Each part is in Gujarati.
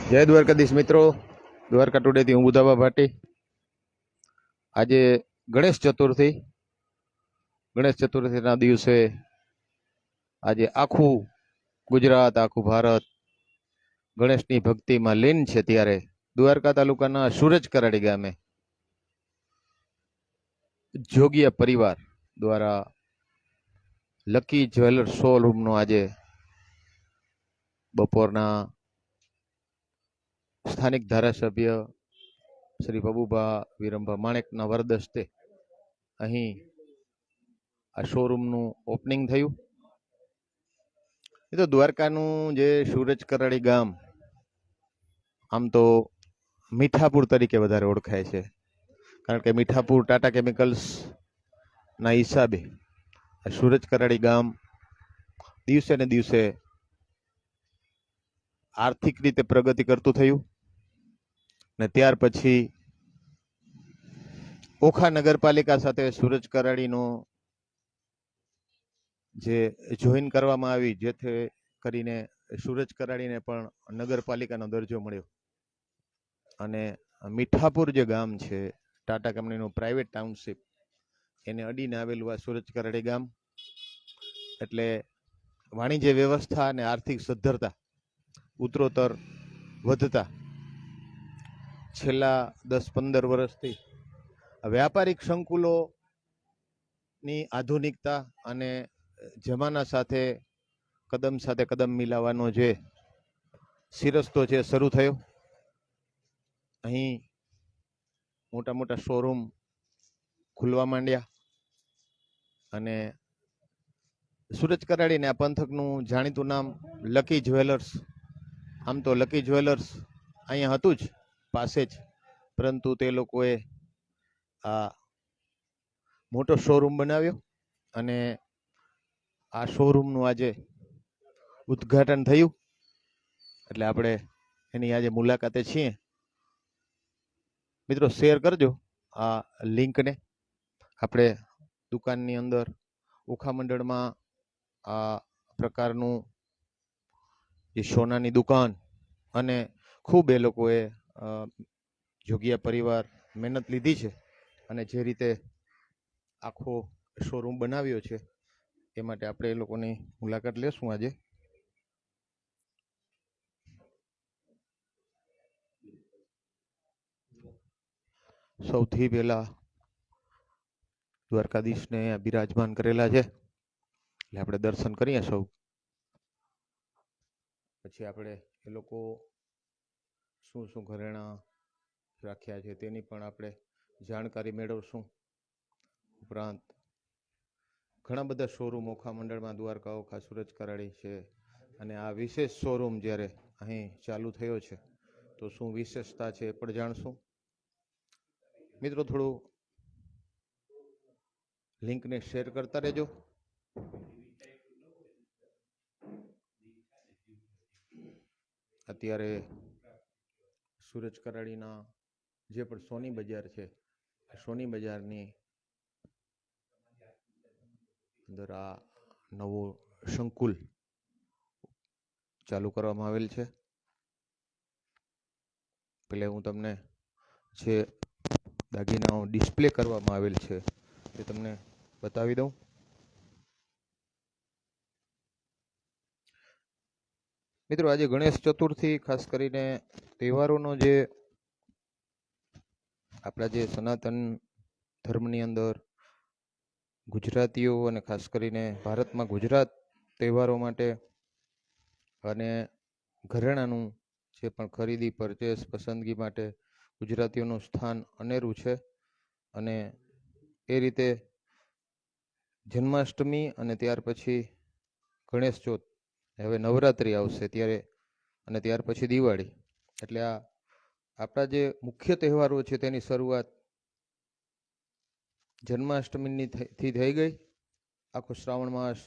જય દ્વારકાધીશ મિત્રો, દ્વારકા ટુડેથી હું બુધાબા ભાટી. આજે ગણેશ ચતુર્થીના દિવસે આજે આખું ગુજરાત, આખું ભારત ગણેશની ભક્તિમાં લીન છે. ત્યારે દ્વારકા તાલુકાના સુરજ કરાડી ગામે જોગિયા પરિવાર દ્વારા લકી જ્વેલર્સ શોરૂમનો આજે બપોરના સ્થાનિક ધારાસભ્ય શ્રી પબુભા વિરમભા માણેકના વરદસ્તે અહીં આ શોરૂમનું ઓપનિંગ થયું. એ તો દ્વારકાનું જે સુરજ કરાડી ગામ આમ તો મીઠાપુર તરીકે વધારે ઓળખાય છે, કારણ કે મીઠાપુર ટાટા કેમિકલ્સના હિસાબે સુરજ કરાડી ગામ દિવસે ને દિવસે આર્થિક રીતે પ્રગતિ કરતું થયું. ને ત્યાર પછી ઓખા નગરપાલિકા સાથે સુરજ કરાડીનો જે જોઈન કરવામાં આવી, જેથી કરીને સુરજ કરાડીને પણ નગરપાલિકાનો દરજ્જો મળ્યો. અને મીઠાપુર જે ગામ છે, ટાટા કંપનીનું પ્રાઇવેટ ટાઉનશીપ, એને અડીને આવેલું આ સુરજ કરાડી ગામ. એટલે વાણિજ્ય વ્યવસ્થા અને આર્થિક સદ્ધરતા ઉત્તરોત્તર વધતા છેલ્લા 10-15 વર્ષથી વ્યાપારિક સંકુલોની આધુનિકતા અને જમાના સાથે કદમ મિલાવવાનો જે સિરસ્તો છે શરૂ થયો. અહીં મોટા મોટા શોરૂમ ખુલવા માંડ્યા અને સુરજ કરાડીને આ પંથકનું જાણીતું નામ લકી જ્વેલર્સ. આમ તો લકી જ્વેલર્સ અહીંયા હતું જ પાસે જ, પરંતુ તે લોકોએ આ મોટો શોરૂમ બનાવ્યો અને આ શોરૂમનું આજે ઉદ્ઘાટન થયું. એટલે આપણે એની આજે મુલાકાતે છીએ. મિત્રો, શેર કરજો આ લિંકને. આપણે દુકાનની અંદર ઓખા મંડળમાં આ પ્રકારનું જે સોનાની દુકાન અને ખૂબ એ લોકોએ જોગિયા પરિવાર મહેનત લીધી છે અને જે રીતે આખો શોરૂમ બનાવ્યો છે એ માટે આપણે એ લોકોની મુલાકાત લેશું આજે. સૌથી પહેલા દ્વારકાધીશને બિરાજમાન કરેલા છે, એટલે આપણે દર્શન કરીએ સૌ. પછી આપણે એ લોકો શું શું ઘરેણાં રાખ્યા છે તેની પણ આપણે જાણકારી મેળવશું. ઉપરાંત ઘણા બધા શોરૂમ ઓખા મંડળમાં દ્વારકા, ઓખા, સુરજ કરાડી છે અને આ વિશેષ શોરૂમ જ્યારે અહીં ચાલુ થયો છે તો શું વિશેષતા છે એ પણ જાણશું. મિત્રો, થોડું લિંકને શેર કરતા રહેજો. અત્યારે સુરજ કરાડીના જે પણ સોની બજાર છે, સોની બજારની અંદર આ નવું સંકુલ ચાલુ કરવામાં આવેલ છે. એટલે હું તમને જે દાગીનાઓ ડિસ્પ્લે કરવામાં આવેલ છે એ તમને બતાવી દઉં. મિત્રો, આજે ગણેશ ચતુર્થી, ખાસ કરીને તહેવારોનો જે આપણા જે સનાતન ધર્મની અંદર ગુજરાતીઓ અને ખાસ કરીને ભારતમાં ગુજરાત તહેવારો માટે અને ઘરેણાનું જે પણ ખરીદી, પરચેસ, પસંદગી માટે ગુજરાતીઓનું સ્થાન અનેરું છે. અને એ રીતે જન્માષ્ટમી અને ત્યાર પછી ગણેશ ચોથ, હવે નવરાત્રિ આવશે ત્યારે, અને ત્યાર પછી દિવાળી. એટલે આ આપણા જે મુખ્ય તહેવારો છે તેની શરૂઆત જન્માષ્ટમીની થઈ ગઈ. આખો શ્રાવણ માસ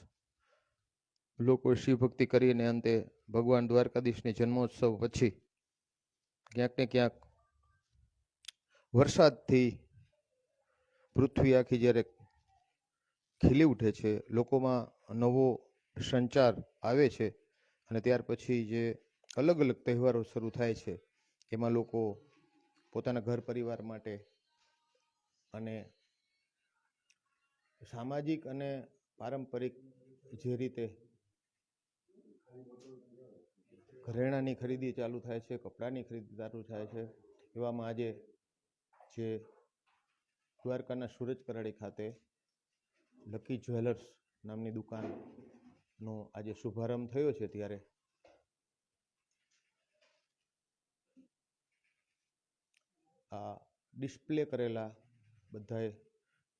લોકો શિવભક્તિ કરીને અંતે ભગવાન દ્વારકાધીશની જન્મોત્સવ પછી ક્યાંક ને ક્યાંક વરસાદથી પૃથ્વી આખી જ્યારે ખીલી ઉઠે છે, લોકોમાં નવો સંચાર આવે છે અને ત્યાર પછી જે અલગ અલગ તહેવારો શરૂ થાય છે એમાં લોકો પોતાના ઘર પરિવાર માટે અને સામાજિક અને પારંપરિક જે રીતે ઘરેણાંની ખરીદી ચાલુ થાય છે, કપડાની ખરીદી ચાલુ થાય છે, એવામાં આજે જે દ્વારકાના સૂરજ કરાડી ખાતે લકી જ્વેલર્સ નામની દુકાનનો આજે શુભારંભ થયો છે, ત્યારે આ ડિસ્પ્લે કરેલા બધાએ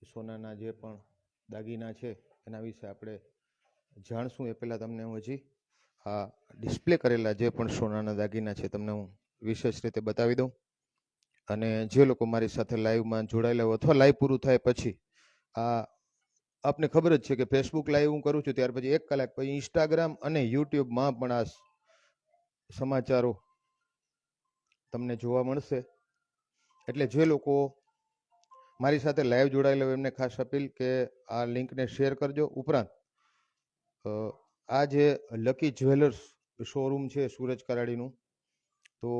સોનાના જે પણ દાગીના છે એના વિશે આપણે જાણશું. એ પહેલાં તમને હું હજી આ ડિસ્પ્લે કરેલા જે પણ સોનાના દાગીના છે તમને હું વિશેષ રીતે બતાવી દઉં. અને જે લોકો મારી સાથે લાઈવમાં જોડાયેલા હોય અથવા લાઈવ પૂરું થાય પછી આ આપને ખબર જ છે કે ફેસબુક લાઈવ હું કરું છું ત્યાર પછી 1 કલાક પછી ઇન્સ્ટાગ્રામ અને યુટ્યુબમાં પણ આ સમાચારો તમને જોવા મળશે. એટલે જે લોકો મારી સાથે લાઈવ જોડાયેલા હોય એમને ખાસ અપીલ કે આ લિંકને શેર કરજો. ઉપરાંત આ જે લકી જ્વેલર્સ શોરૂમ છે સૂરજ કરાડીનું, તો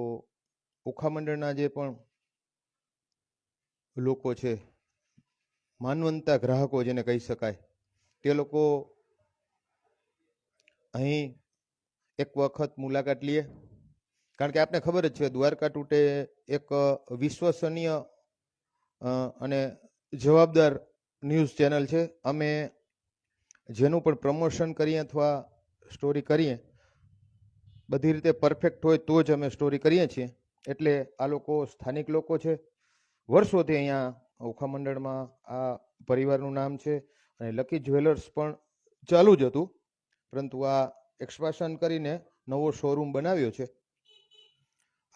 ઓખા મંડળના જે પણ લોકો છે, માનવંતા ગ્રાહકો જેને કહી શકાય, તે લોકો અહીં એક વખત મુલાકાત લઈએ. કારણ કે આપને ખબર જ છે દ્વારકા ટુડે એક વિશ્વસનીય અને જવાબદાર ન્યૂઝ ચેનલ છે. અમે જેનું પણ પ્રમોશન કરીએ અથવા સ્ટોરી કરીએ બધી રીતે પરફેક્ટ હોય તો જ અમે સ્ટોરી કરીએ છીએ. એટલે આ લોકો સ્થાનિક લોકો છે, વર્ષોથી અહીંયા ઓખા મંડળમાં આ પરિવારનું નામ છે અને લકી જ્વેલર્સ પણ ચાલુ જ હતું, પરંતુ આ એક્સપાન્શન કરીને નવો શોરૂમ બનાવ્યો છે.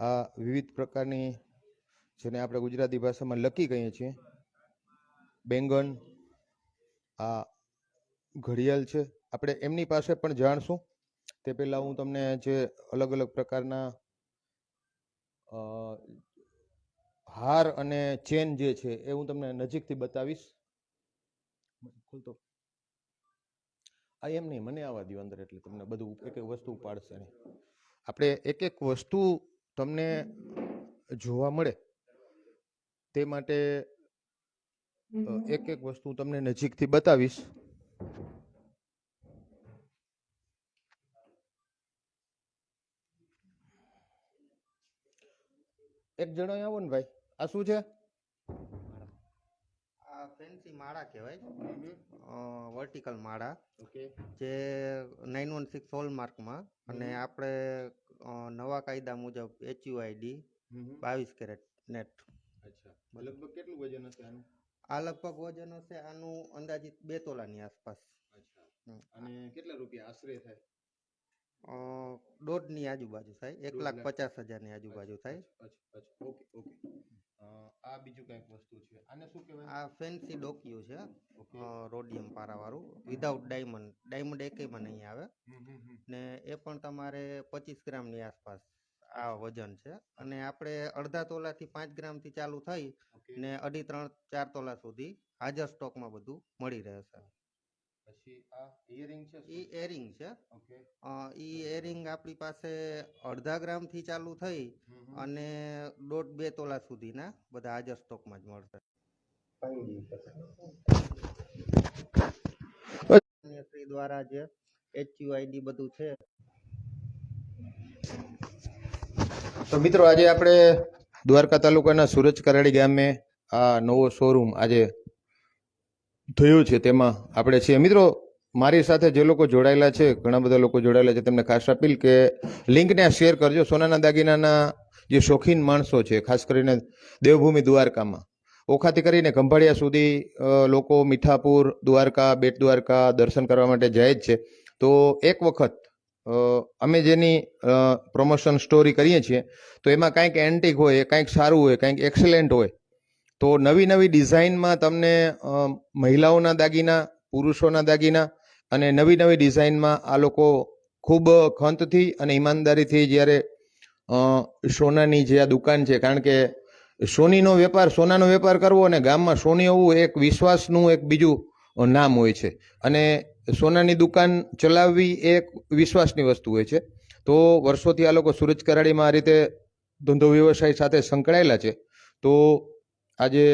આ વિવિધ પ્રકારની જેને આપણે ગુજરાતી ભાષામાં લકી કહીએ છીએ, બેંગન, આ ઘડિયાળ છે, આપણે એમની પાસે પણ જાણશું. તે પહેલાં હું તમને જે અલગ અલગ પ્રકારના હાર અને ચેન જે છે એ હું તમને નજીકથી બતાવીશ. ખોલતો આ એમ નહીં, મને આવવા દો અંદર, એટલે તમને બધું એક એક વસ્તુ પાડશે નહીં. આપણે એક એક વસ્તુ તમને જોવા મળે તે માટે એક એક વસ્તુ તમને નજીકથી બતાવીશ. એક જણો આવો ને ભાઈ, આ શું છે? આ ફેન્સી માળા કહેવાય, વર્ટિકલ માળા, જે 916 હોલમાર્કમાં, અને આપણે નવા કાયદા મુજબ HUID 22 કેરેટ નેટ. અચ્છા, લગભગ કેટલું વજન હશે આનું? આ લગભગ વજન હશે આનું અંદાજિત 2 તોલાની આસપાસ. અચ્છા, અને કેટલા રૂપિયા આશરે થાય? 1.5 ની આજુબાજુ થાય, 1,50,000 ની આજુબાજુ થાય. Okay okay. આ બીજું કઈક વસ્તુ છે, આને શું કહેવાય? આ ફેન્સી ડોકિયું છે, રોડિયમ પારાવાળું, વિધાઉટ ડાયમંડ. ડાયમંડ એકેયમાં નહીં આવે, ને એ પણ તમારે 25 ગ્રામની આસપાસ આ વજન છે. અને આપણે અડધા તોલાથી 5 ગ્રામથી ચાલુ થઈ ને 2.5, 3, 4 તોલા સુધી હાજર સ્ટોકમાં બધું મળી રહેશે. પછી આ ઇયરિંગ છે, ઈ એરિંગ છે. ઓકે. ઈ એરિંગ આપણી પાસે અડધા ગ્રામથી ચાલુ થઈ અને 1.5-2 તોલા સુધીના બધા હાજર સ્ટોકમાં જ મળશે. શ્રી દ્વારા જે HUID બધું છે. તો મિત્રો, આજે આપણે દ્વારકા તાલુકાના સૂરજ કરાડી ગામે આ નવો શોરૂમ આજે થયું છે, તેમાં આપણે છીએ. મિત્રો, મારી સાથે જે લોકો જોડાયેલા છે, ઘણા બધા લોકો જોડાયેલા છે, તેમને ખાસ અપીલ કે લિંકને શેર કરજો. સોનાના દાગીનાના જે શોખીન માણસો છે, ખાસ કરીને દેવભૂમિ દ્વારકામાં ઓખાથી કરીને ખંભાળિયા સુધી લોકો મીઠાપુર, દ્વારકા, બેટ દ્વારકા દર્શન કરવા માટે જાય જ છે. તો એક વખત અમે જેની પ્રમોશન સ્ટોરી કરીએ છીએ તો એમાં કાંઈક એન્ટિક હોય, કાંઈક સારું હોય, કાંઈક એક્સેલેન્ટ હોય, તો નવી નવી ડિઝાઇનમાં તમને મહિલાઓના દાગીના, પુરુષોના દાગીના અને નવી નવી ડિઝાઇનમાં આ લોકો ખૂબ ખંતથી અને ઈમાનદારીથી જ્યારે સોનાની જે આ દુકાન છે, કારણ કે સોનીનો વેપાર, સોનાનો વેપાર કરવો અને ગામમાં સોની હોવું એક વિશ્વાસનું એક બીજું નામ હોય છે. અને સોનાની દુકાન ચલાવવી એ એક વિશ્વાસની વસ્તુ હોય છે. તો વર્ષોથી આ લોકો સુરજ કરાડીમાં આ રીતે ધંધો વ્યવસાય સાથે સંકળાયેલા છે. તો આજે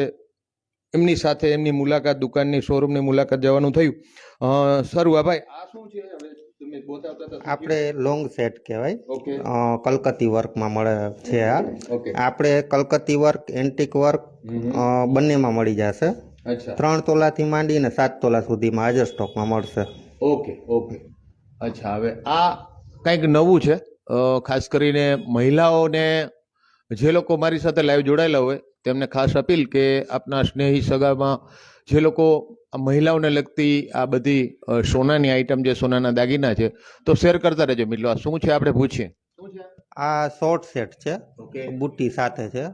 એમની સાથે એમની મુલાકાત, દુકાનની શોરૂમની મુલાકાત જવાનું થયું. ભાઈ આ શું છે? હવે તમે બતાવતા હતા. આપણે લોંગ સેટ કહેવાય. ઓકે કલકત્તી વર્કમાં મળે છે આ. ઓકે આપણે કલકત્તી વર્ક, એન્ટિક વર્ક બંનેમાં મળી જશે. અચ્છા 3 તોલાથી માંડીને 7 તોલા સુધીમાં હાજર સ્ટોકમાં મળશે. ઓકે ઓકે અચ્છા હવે આ કંઈક નવું છે. ખાસ કરીને મહિલાઓને, જે લોકો મારી સાથે લાઈવ જોડાયેલા હોય તેમને ખાસ અપીલ કે આપના સ્નેહી સગામાં જે લોકો આ મહિલાઓને લગતી આ બધી સોનાની આઈટમ, જે સોનાના દાગીના છે, તો શેર કરતા રહેજો મિત્રો. આ શું છે આપણે પૂછીએ. શું છે આ શોર્ટ સેટ છે, ઓકે બુટી સાથે છે.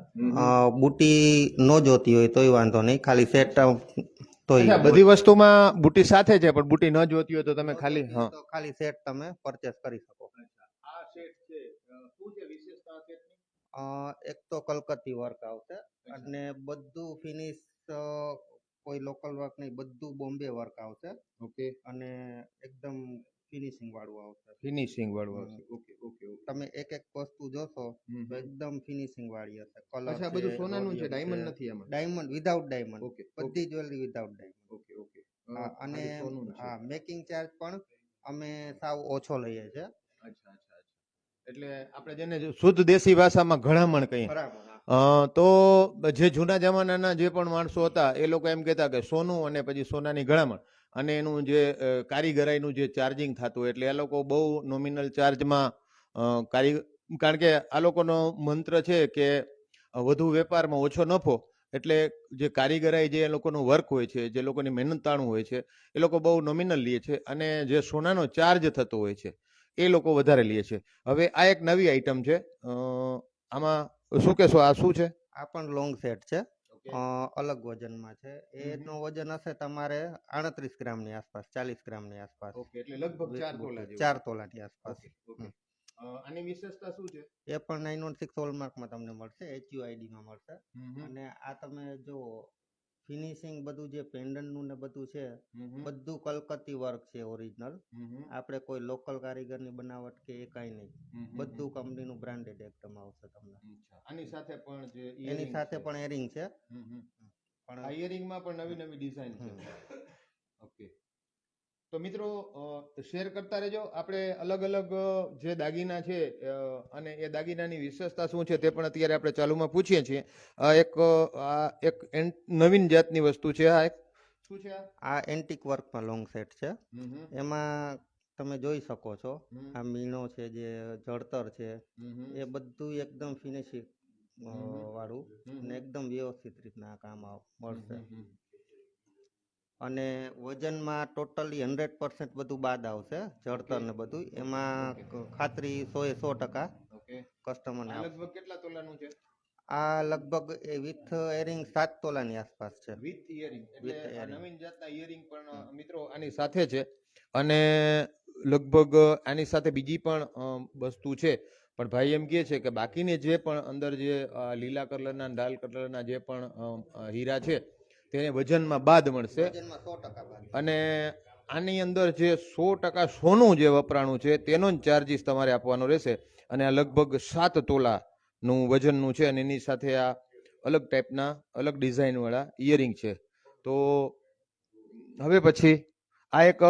બુટી ન જોતી હોય તોય વાંધો નહીં, ખાલી સેટ તોય બધી વસ્તુમાં બુટી સાથે છે, પણ બુટી ન જોતી હોય તો તમે ખાલી તો ખાલી સેટ તમે પરચેસ કરી શકો. આ સેટ છે, શું છે વિશેષતા સેટની? એક તો કલકત્તી વર્ક આવશે અને બધું ફિનિશ, કોઈ લોકલ વર્ક નહીં, બધું બોમ્બે વર્ક આવશે. ઓકે અને એકદમ ફિનિશિંગ વાળું આવશે. ફિનિશિંગ વાળું આવશે. ઓકે ઓકે તમે એક એક વસ્તુ જોશો તો એકદમ ફિનિશિંગ વાળી હશે. કલર અચ્છા બધું સોનાનું છે, ડાયમંડ નથી આમાં? Diamond, without diamond. ઓકે બધી jewellery without diamond. Okay okay અને હા, મેકિંગ ચાર્જ પણ અમે સાવ ઓછો લઈએ છીએ. અચ્છા અચ્છા અચ્છા એટલે આપણે જેને શુદ્ધ દેશી ભાષામાં ઘણામણ કહીએ. બરાબર. તો જે જૂના જમાનાના જે પણ માણસો હતા એ લોકો એમ કહેતા કે સોનું અને પછી સોનાની ગળામણ અને એનું જે કારીગરાઈનું જે ચાર્જિંગ થતું, એટલે એ લોકો બહુ નોમિનલ ચાર્જમાં કારણ કે આ લોકોનો મંત્ર છે કે વધુ વેપારમાં ઓછો નફો. એટલે જે કારીગરાઈ, જે એ લોકોનું વર્ક હોય છે, જે લોકોની મહેનતાણું હોય છે, એ લોકો બહુ નોમિનલ લે છે અને જે સોનાનો ચાર્જ થતો હોય છે એ લોકો વધારે લે છે. હવે આ એક નવી આઈટમ છે. આમાં શું કહેશો, આ શું છે? આ પણ લોંગ સેટ છે, અલગ વજનમાં છે. એનું વજન હશે તમારે 38 ગ્રામની આસપાસ, 40 ગ્રામની આસપાસ. ઓકે એટલે લગભગ 4 તોલા જેવું. 4 તોલાની આસપાસ. આની વિશેષતા શું છે? એ પણ 916 હોલમાર્કમાં તમને મળશે, HUID માં મળશે. અને આ તમે જો ફિનિશિંગ બધું જે પેન્ડન્ટનું ને બધું છે, બધું કલકત્તી વર્ક છે ઓરિજિનલ. આપણે કોઈ લોકલ કારીગરની બનાવટ કે એ કાંઈ નહીં, બધું કંપનીનું બ્રાન્ડેડ એકદમ આવશે તમને. આની સાથે પણ જે એની સાથે પણ એરિંગ છે. પણ આ ઇયરિંગમાં પણ નવી નવી ડિઝાઇન છે. ઓકે તો મિત્રો શેર કરતા રહેજો. આપણે અલગ અલગ જે દાગીના છે અને એ દાગીનાની વિશેષતા શું છે તે પણ અત્યારે આપણે ચાલુમાં પૂછીએ છીએ. આ એક નવીન જાતની વસ્તુ છે. આ એક શું છે? આ એન્ટિક વર્કમાં લોંગ સેટ છે. એમાં તમે જોઈ શકો છો આ મીણો છે, જે જળતર છે, એ બધું એકદમ ફિનિશિંગ વાળું ને એકદમ વ્યવસ્થિત રીતના કામ મળશે. અને વજનમાં ટોટલી 100% બધું બાદ આવશે, જળતર ને બધું. એમાં ખાતરી 100% કસ્ટમરને. લગભગ કેટલા તોલાનું છે? આ લગભગ વિથ ઇયરિંગ 7 તોલાની આસપાસ છે. વિથ ઇયરિંગ એટલે નવીન જાતના ઇયરિંગ પણ મિત્રો આની સાથે છે. અને લગભગ આની સાથે બીજી પણ વસ્તુ છે, પણ ભાઈ એમ કહે છે કે બાકીની જે પણ અંદર જે લીલા કલરના, લાલ કલરના જે પણ હીરા છે તેને વજનમાં બાદ મળશે. વજનમાં 100% બાદ. અને આની અંદર જે 100% સોનું જે વપરાણું છે તેનો જ ચાર્જીસ તમારે આપવાનો રહેશે. અને આ લગભગ 7 તોલાનું વજનનું છે અને એની સાથે આ અલગ ટાઈપના, અલગ ડિઝાઇનવાળા ઇયરિંગ છે. તો હવે પછી આ એક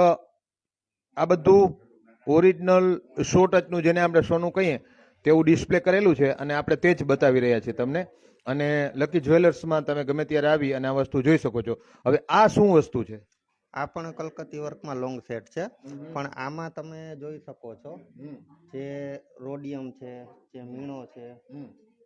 આ બધું ઓરિજિનલ 100% જેને આપણે સોનું કહીએ તેવું ડિસ્પ્લે કરેલું છે અને આપણે તે જ બતાવી રહ્યા છીએ તમને. અને લકી જ્વેલર્સમાં તમે ગમે ત્યારે આવી અને આ વસ્તુ જોઈ શકો છો. હવે આ શું વસ્તુ છે? આ પણ કલકત્તી વર્કમાં લોંગ સેટ છે, પણ આમાં તમે જોઈ શકો છો જે રોડિયમ છે, જે મીણો છે,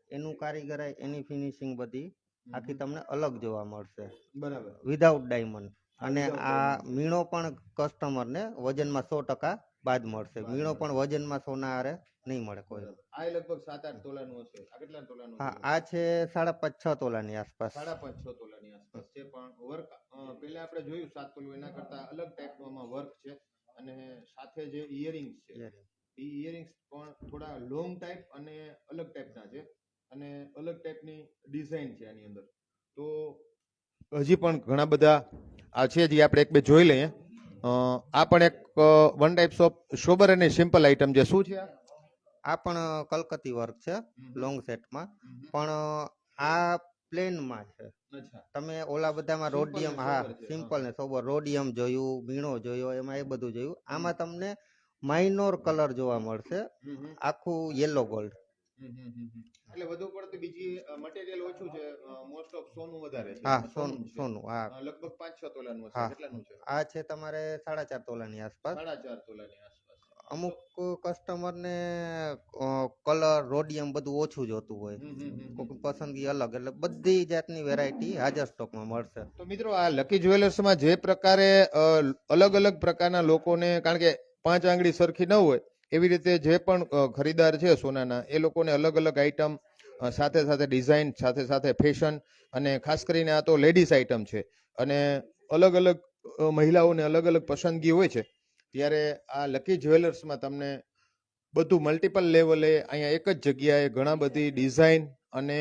એનું કારીગરાઈ, એની ફિનિશિંગ બધી આખી તમને અલગ જોવા મળશે. બરાબર. Without diamond. અને આ મીણો પણ કસ્ટમરને વજનમાં 100% બાદ મળશે. મીણો પણ વજનમાં સોના હારે નહીં મળે કોઈ. આ લગભગ 7-8 તોલાનું હશે. આ કેટલા તોલાનું? હા, આ છે 5.5-6 તોલાની આસપાસ. 5.5-6 તોલાની આસપાસ છે. પણ વર્ક પહેલા આપણે જોયું 7 તોલું, એના કરતા અલગ ટાઈપનું આમાં વર્ક છે. અને સાથે જે ઇયરિંગ્સ છે, એ ઇયરિંગ્સ પણ થોડા લોંગ ટાઈપ અને અલગ ટાઈપના છે અને અલગ ટાઈપની ડિઝાઇન છે આની અંદર. તો હજી પણ ઘણા બધા આ છે જે આપણે એક બે જોઈ લઈએ. આ પણ એક વન ટાઈપ્સ ઓફ સોબર અને સિમ્પલ આઈટમ છે. શું છે આ? આ પણ કલકત્તી વર્ક છે લોંગ સેટમાં, પણ આ પ્લેનમાં છે. અચ્છા તમે ઓલા બધામાં Simple રોડિયમ, ને હા સોબર છે. સિમ્પલ ને સોબર, રોડિયમ જોયું, મીણો જોયો, એમાં એ બધું જોયું. આમાં તમને માઇનોર કલર જોવા મળશે, આખું યલો ગોલ્ડ. એટલે વધુ પડતી બીજી મટીરિયલ ઓછું છે, મોસ્ટ ઓફ સોનું વધારે છે. હા એમાં સોનું સોનું છે. સોનું, હા લગભગ 5-6 તોલાનું હશે. હા. કેટલાનું છે? આ છે તમારે 4.5 તોલાની આસપાસ. 4.5 તોલાની આસપાસ. અમુક કસ્ટમરને કલર રોડિયમ બધું ઓછું જોતું હોય, કોઈક પસંદગી અલગ, એટલે બધી જાતની વેરાયટી હાજર સ્ટોકમાં મળશે. તો મિત્રો આ લકી જ્વેલર્સમાં જે પ્રકારે અલગ અલગ પ્રકારના લોકોને, કારણ કે 5 આંગળી સરખી ન હોય, એવી રીતે જે પણ ખરીદાર છે સોનાના, એ લોકોને અલગ અલગ આઈટમ, સાથે સાથે ડિઝાઇન, સાથે સાથે ફેશન, અને ખાસ કરીને આ તો લેડીઝ આઈટમ છે, અને અલગ અલગ મહિલાઓને અલગ અલગ પસંદગી હોય છે. ત્યારે આ લકી જ્વેલર્સમાં તમને બધું મલ્ટિપલ લેવલે અહીંયા એક જ જગ્યાએ ઘણા બધી ડિઝાઇન અને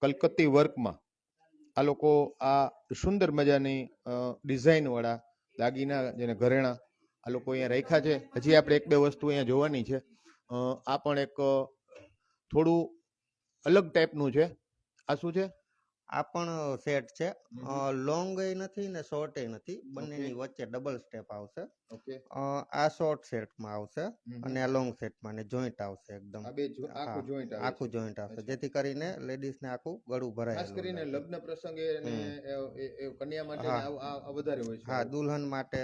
કલકત્તી વર્કમાં આ લોકો આ સુંદર મજાની ડિઝાઇન વાળા દાગીના, જેને ઘરેણા, આ લોકો અહીંયા રાખ્યા છે. હજી આપણે એક બે વસ્તુ અહીંયા જોવાની છે. આ પણ એક થોડું અલગ ટાઈપનું છે. આ શું છે? આ પણ સેટ છે, લોંગ એ નથી ને શોર્ટ એ નથી, બંનેની વચ્ચે ડબલ સ્ટેપ આવશે. ઓકે. આ શોર્ટ સેટમાં આવશે અને આ લોંગ સેટમાં, ને જોઈન્ટ આવશે એકદમ. આ બે આખું જોઈન્ટ આવે આખું છે. જોઈન્ટ આવશે, જેથી કરીને લેડીઝને આખું ગળું ભરાય. ખાસ કરીને લગ્ન પ્રસંગે અને કન્યા માટે આ વધારે હોય છે. હા, દુલ્હન માટે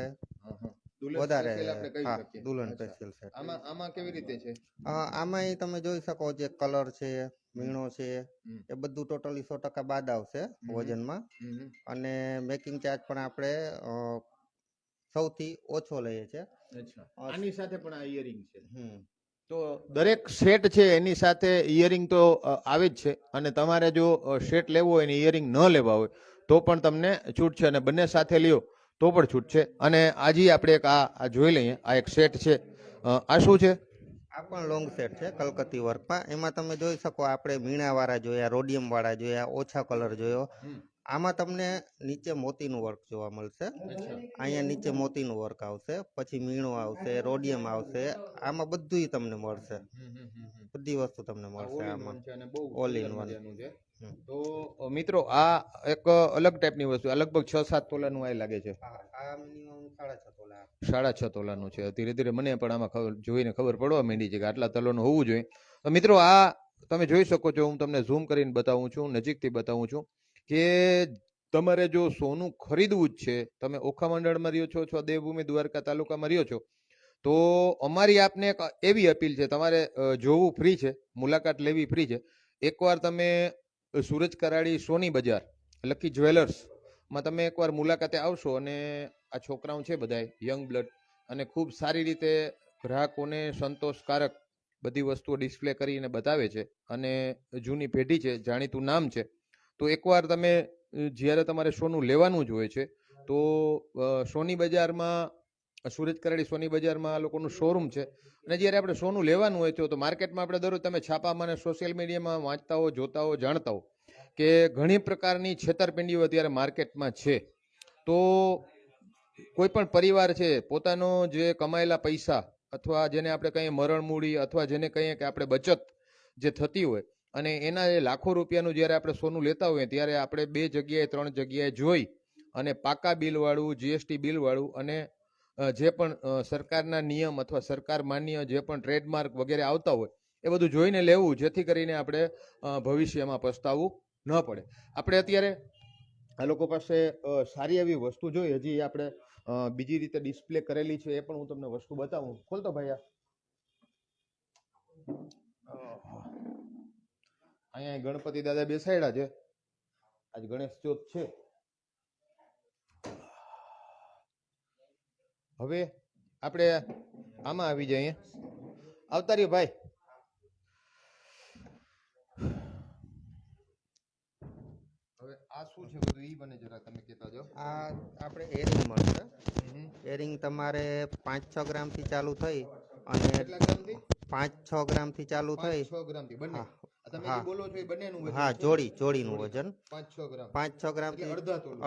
દુલ્હન વધારે, સ્પેશિયલ આપણે કહી હા શકીએ. દુલ્હન અચ્છા. Special set. આમાં કેવી રીતે છે? આમાં તમે જોઈ શકો, જે કલર છે, મીણો છે, એ બધું ટોટલી 100% બાદ આવશે વજનમાં. અને મેકિંગ ચાર્જ પણ આપણે સૌથી ઓછો લઈએ છીએ. અચ્છા. આની સાથે પણ આ ઇયરિંગ છે. તો દરેક સેટ છે એની સાથે ઇયરિંગ તો આવે જ છે, અને તમારે જો સેટ લેવો હોય ને ઇયરિંગ ન લેવા હોય તો પણ તમને છૂટ છે, અને બંને સાથે લ્યો તો પણ છૂટ છે. અને આજે આપણે એક આ જોઈ લઈએ, આ એક સેટ છે. આ શું છે? આ પણ લોંગ સેટ છે કલકત્તી વર્કમાં. એમાં તમે જોઈ શકો, આપણે મીણા વાળા જોયા, રોડિયમ વાળા જોયા, ઓછા કલર જોયો. આમાં તમને નીચે મોતીનું વર્ક જોવા મળશે. અહીંયા નીચે મોતીનું વર્ક આવશે, પછી મીણો આવશે, રોડિયમ આવશે, આમાં બધું તમને મળશે. બધી વસ્તુ તમને મળશે આમાં, ઓલ ઇન વન. તો મિત્રો આ એક અલગ ટાઈપની વસ્તુ, આ લગભગ 6-7 તોલાનું આ લાગે છે. આ મિનિમમ 6.5 તોલા. 6.5 તોલાનું છે. ધીરે ધીરે મને પણ આમાં જોઈને ખબર પડવા માંડી છે કે આટલા તોલાનું હોવું જોઈએ. તો મિત્રો આ તમે જોઈ શકો છો, હું તમને ઝૂમ કરીને બતાવું છું, નજીકથી બતાવું છું, કે તમારે જો સોનું ખરીદવું જ છે, તમે ઓખા મંડળમાં રહ્યો છો અથવા દેવભૂમિ દ્વારકા તાલુકામાં રહ્યો છો, તો અમારી આપને એક એવી અપીલ છે, તમારે જોવું ફ્રી છે, મુલાકાત લેવી ફ્રી છે. એકવાર તમે સુરજ કરાડી સોની બજાર લકી જ્વેલર્સમાં તમે એકવાર મુલાકાતે આવશો, અને આ છોકરાઓ છે બધા યંગ બ્લડ, અને ખૂબ સારી રીતે ગ્રાહકોને સંતોષકારક બધી વસ્તુઓ ડિસ્પ્લે કરીને બતાવે છે, અને જૂની પેઢી છે, જાણીતું નામ છે. તો એકવાર તમે જ્યારે તમારે સોનું લેવાનું જ હોય છે, તો સોની બજારમાં, સુરજ કરાડી સોની બજારમાં આ લોકોનું શોરૂમ છે. અને જ્યારે આપણે સોનું લેવાનું હોય તો માર્કેટમાં આપણે દરરોજ તમે છાપામાં અને સોશિયલ મીડિયામાં વાંચતા હો, જોતા હો, જાણતા હો કે ઘણી પ્રકારની છેતરપિંડીઓ અત્યારે માર્કેટમાં છે. તો કોઈ પણ પરિવાર છે, પોતાનો જે કમાયેલા પૈસા, અથવા જેને આપણે કહીએ મરણ મૂડી, અથવા જેને કહીએ કે આપણે બચત જે થતી હોય, અને એના લાખો રૂપિયાનું જ્યારે આપણે સોનું લેતા હોઈએ, ત્યારે આપણે 2 જગ્યાએ 3 જગ્યાએ જોઈ અને પાકા બિલવાળું, જીએસટી બિલવાળું, અને જે પણ સરકારના નિયમ અથવા સરકાર માન્ય જે પણ ટ્રેડમાર્ક વગેરે આવતા હોય એ બધું જોઈને લેવું, જેથી કરીને આપણે ભવિષ્યમાં પસ્તાવું ન પડે. આપણે અત્યારે આ લોકો પાસે સારી એવી વસ્તુ જોઈ, હજી આપણે બીજી રીતે ડિસ્પ્લે કરેલી છે, એ પણ હું તમને વસ્તુ બતાવું. ખોલતો ભાઈ, અહીંયા ગણપતિ દાદા બેસાડ્યા છે, આજ ગણેશ ચોથ છે. હવે આપણે આમાં આવી જઈએ, આવતા રહ્યો ભાઈ. હવે આ શું છે બધું, ઈ મને જરા તમે કહેતા જાઓ. આ આપણે એરિંગ મળશે. એરિંગ તમારે 5-6 ગ્રામથી ચાલુ થઈ, અને કેટલા ગ્રામથી? 5-6 ગ્રામથી ચાલુ થઈ. 5-6 ગ્રામથી બંને? તમે જે બોલો છો એ બંનેનું વજન? હા, જોડીનું વજન 5-6 ગ્રામ. 5-6 ગ્રામથી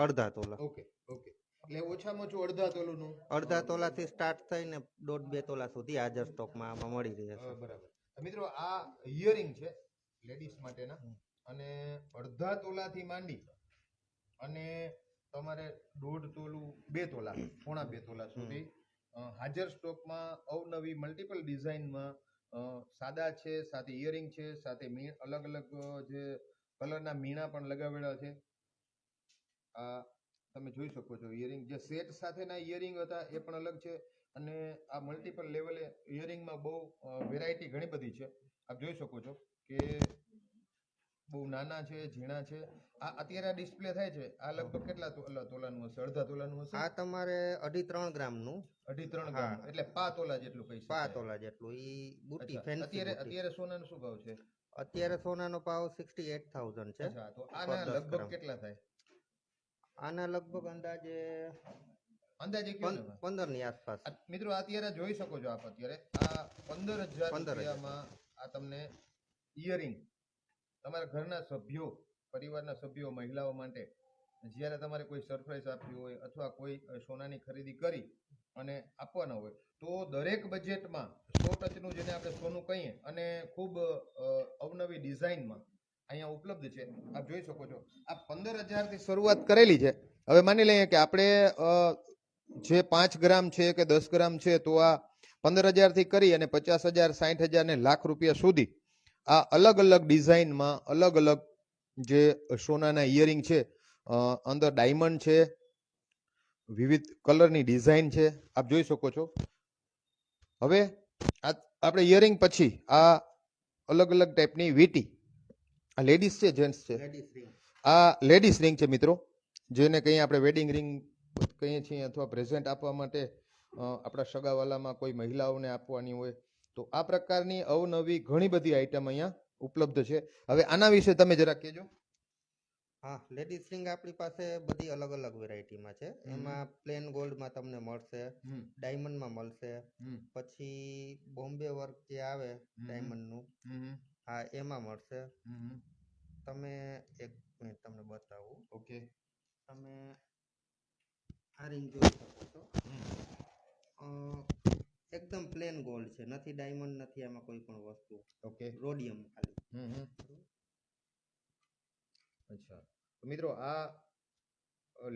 અડધા તોલા. Okay okay. એટલે ઓછામાં ઓછું અડધા તોલાનું. અડધા તોલાથી સ્ટાર્ટ થઈને 1.5-2 તોલા સુધી હાજર સ્ટોકમાં આમાં મળી રહે છે. બરાબર. મિત્રો આ ઇયરિંગ છે લેડીઝ માટેના, હમ. અને અડધા તોલાથી માંડી અને તમારે 1.5 તોલું 2 તોલા પોણા 2 તોલા સુધી હાજર સ્ટોકમાં અવનવી મલ્ટિપલ ડિઝાઇનમાં સાદા છે, સાથે ઇયરિંગ છે, સાથે અલગ અલગ જે કલરના મીણા પણ લગાવેલા છે. આ તમે જોઈ શકો છો ઇયરિંગ જે સેટ સાથેના ઇયરિંગ હતા એ પણ અલગ છે, અને આ મલ્ટિપલ લેવલે ઇયરિંગમાં બહુ વેરાયટી ઘણી બધી છે. આપ જોઈ શકો છો કે બહુ નાના છે, ઝીણા છે. આ અત્યારે આ ડિસ્પ્લે થાય છે આ લગભગ કેટલા તોલાનું હશે? અડધા તોલાનું હશે. આ તમારે 2.5-3 ગ્રામનું 2.5-3 ગ્રામ એટલે 5 તોલા જેટલું કહી શકાય. 5 તોલા જેટલું ઈ બુટ્ટી અચ્છા, ફેન્સી અત્યારે બુટ્ટી. અત્યારે સોનાનો શું ભાવ છે? અત્યારે સોનાનો ભાવ 68,000 છે. અચ્છા, તો આના 10 લગભગ ગ્રામ. કેટલા થાય? આના લગભગ અંદાજે અંદાજે કયો ને 15 ની આસપાસ. મિત્રો અત્યારે જોઈ શકો છો આપ અત્યારે આ 15,000 રૂપિયામાં આ તમને ઇયરિંગ તમારા ઘરના સભ્યો, પરિવારના સભ્યો, મહિલાઓ માટે જ્યારે તમારે કોઈ સરપ્રાઈઝ આપવી હોય અથવા કોઈ સોનાની ખરીદી કરી અને આપવાના હોય તો દરેક બજેટમાં 100% જેને આપણે સોનું કહીએ અને ખૂબ અવનવી ડિઝાઇનમાં અહીંયા ઉપલબ્ધ છે. આપ જોઈ શકો છો આ 15,000 થી શરૂઆત કરેલી છે. હવે માની લઈએ કે આપણે જે 5 ગ્રામ છે કે 10 ગ્રામ છે તો આ 15,000 થી કરી અને 50,000, 60,000 ને લાખ રૂપિયા સુધી આ અલગ અલગ ડિઝાઇનમાં અલગ અલગ જે સોનાના ઇયરિંગ છે, અંદર ડાયમંડ છે, વિવિધ કલરની ડિઝાઇન છે, આપ જોઈ શકો છો. હવે આપણે ઇયરિંગ પછી આ અલગ અલગ ટાઈપની વીટી, આ લેડીઝ છે જેન્ટ્સ છે? આ લેડીઝ રિંગ છે મિત્રો, જેને કહીએ આપણે વેડિંગ રિંગ કહીએ છીએ અથવા પ્રેઝન્ટ આપવા માટે આપણા સગાવાલામાં કોઈ મહિલાઓને આપવાની હોય તો આ પ્રકારની અવનવી ઘણી બધી આઈટમ અહીંયા ઉપલબ્ધ છે. હવે આના વિશે તમે જરા કહેજો. હા, લેડીઝ રિંગ આપણી પાસે બધી અલગ અલગ વેરાયટીમાં છે. એમાં પ્લેન ગોલ્ડમાં તમને મળશે, ડાયમંડમાં મળશે, પછી બોમ્બે વર્ક જે આવે ડાયમંડનું, હા એમાં મળશે. તમે એક મિનિટ તમને બતાવું. ઓકે, તમે આ રિંગ જોઈ શકો છો. એકદમ પ્લેન ગોલ્ડ છે, નથી ડાયમંડ, નથી આમાં કોઈ પણ વસ્તુ. ઓકે, રોડિયમ ખાલી. અચ્છા, મિત્રો આ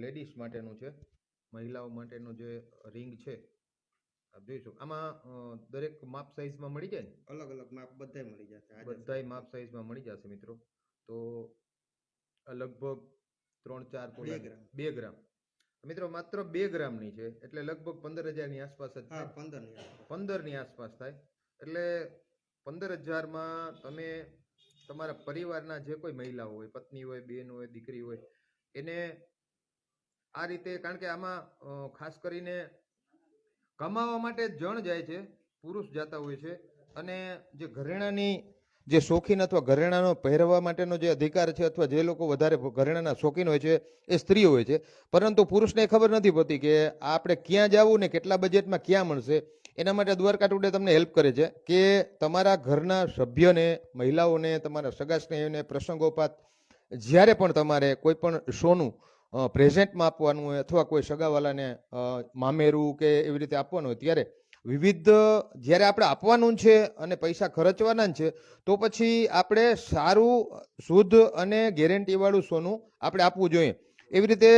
લેડીઝ માટેનું છે, મહિલાઓ માટેનું જે રિંગ છે આપ જોઈશો. આમાં દરેક માપ સાઈઝમાં મળી જાય ને? અલગ અલગ માપ બધાય મળી જશે. બધાય માપ સાઈઝમાં મળી જશે મિત્રો. તો લગભગ 3-4 તોલા 2 ગ્રામ મિત્રો માત્ર 2 ગ્રામની છે એટલે લગભગ 15,000 ની આસપાસ જ થાય. 15 ની આસપાસ થાય એટલે 15,000માં તમે તમારા પરિવારના જે કોઈ મહિલા હોય, પત્ની હોય, બેન હોય, દીકરી હોય, એને આ રીતે, કારણ કે આમાં ખાસ કરીને કમાવા માટે જણ જાય છે, પુરુષ જતા હોય છે, અને જે ઘરેણાની જે શોખીન અથવા ઘરેણાનો પહેરવા માટેનો જે અધિકાર છે અથવા જે લોકો વધારે ઘરેણાના શોખીન હોય છે એ સ્ત્રીઓ હોય છે. પરંતુ પુરુષને ખબર નથી પડતી કે આપણે ક્યાં જવું ને કેટલા બજેટમાં ક્યાં મળશે. એના માટે દ્વારકા ટુડે તમને હેલ્પ કરે છે કે તમારા ઘરના સભ્યને, મહિલાઓને, તમારા સગા સ્નેહીઓને પ્રસંગોપાત જ્યારે પણ તમારે કોઈ પણ સોનું પ્રેઝન્ટમાં આપવાનું હોય અથવા કોઈ સગાવાલાને મામેરું કે એવી રીતે આપવાનું હોય ત્યારે વિવિધ જ્યારે આપણે આપવાનું છે અને પૈસા ખર્ચવાના છે તો પછી આપણે સારું, શુદ્ધ અને ગેરંટીવાળું સોનું આપણે આપવું જોઈએ. એવી રીતે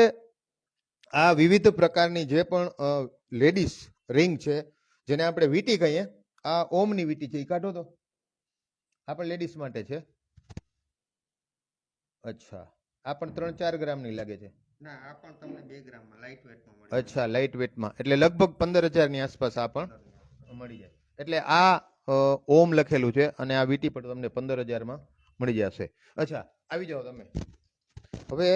આ વિવિધ પ્રકારની જે પણ લેડીઝ રિંગ છે જેને આપણે વીટી કહીએ, આ ઓમની વીટી છે, એ કાઢો તો, આ પણ લેડીઝ માટે છે. અચ્છા, આ પણ 3-4 ગ્રામની લાગે છે. ના, આ પણ તમને 2 ગ્રામમાં લાઇટ વેટમાં મળે. અચ્છા, લાઇટ વેટમાં એટલે લગભગ 15,000 ની આસપાસ આ પણ મળી જાય. એટલે આ ઓમ લખેલું છે અને આ વીટી પણ તમને 15,000માં મળી જશે. અચ્છા, આવી જાઓ તમે. હવે